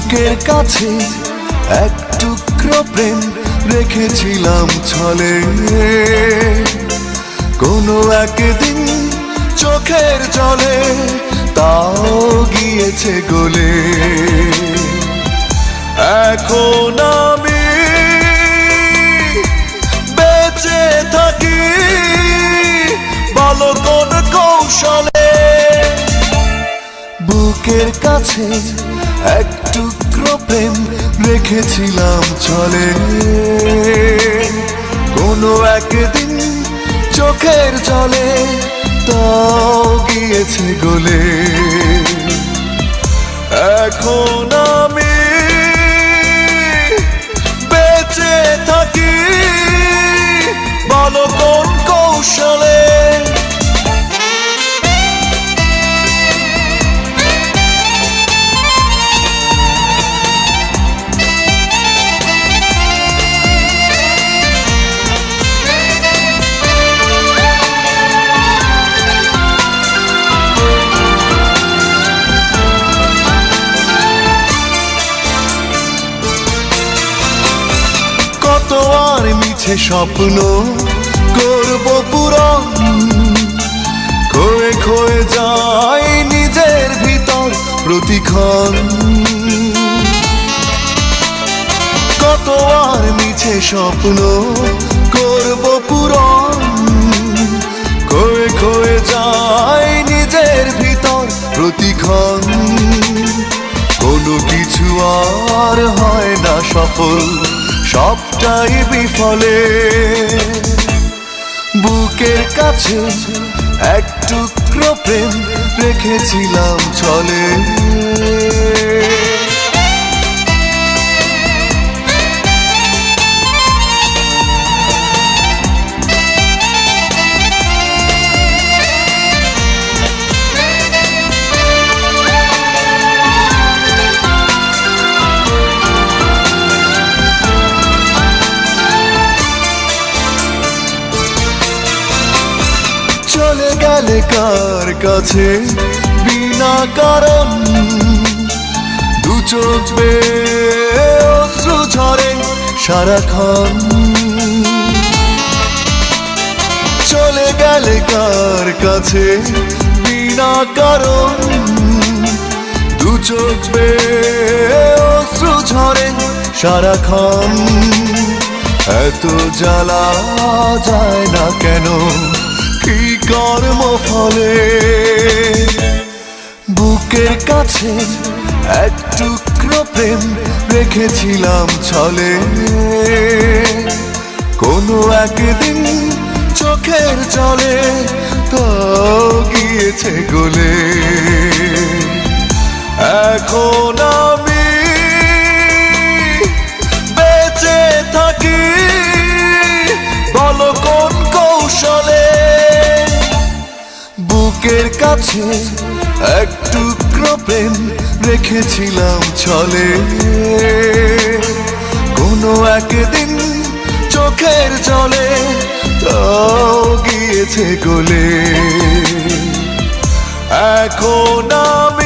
বুকের কাছে এক টুকরো প্রেম রেখেছিলাম ছলে, কোনো একদিন চোখের জলে তাও গিয়েছে গলে। এখন আমি বেঁচে থাকি বলো কোন কৌশলে। বুকের কাছে এক টুকরো প্রেম রেখেছিলাম ছলে, কোনো একদিন চোখের জলে তাও গিয়েছে গলে। এখন আমি বেঁচে থাকি বলো কোন কৌশলে। কত আর মিছে স্বপ্ন করব পূরণ, খোয়ে খোয়ে যায় নিজের ভিতর প্রতিক্ষণ। কত আর মিছে স্বপ্ন করব পূরণ, খোয়ে খোয়ে যায় নিজের ভিতর প্রতিক্ষণ। কোনো কিছু আর হয় না সফল, সবটাই বিফলে। বুকের কাছে এক টুকরো প্রেম রেখেছিলাম ছলে। চলে গেলে কার কাছে বিনা কারণ, দু চোখ বেয়ে অশ্রু ঝরে সারাক্ষণ। চলে গেলে কার কাছে বিনা কারণ, দু চোখ বেয়ে অশ্রু ঝরে সারাক্ষণ। এত জ্বালা যায় না কেন কি কর্ম ফলে। বুকের কাছে এক টুকরো প্রেম রেখেছিলাম ছলে, কোনো একদিন চোখের জলে তাও গিয়েছে গলে। এখন আমি বেঁচে থাকি বলো কোন কৌশলে। বুকের কাছে এক টুকরো প্রেম রেখেছিলাম ছলে, কোনো একদিন চোখের জলে তাও গিয়েছে গলে। এখন আমি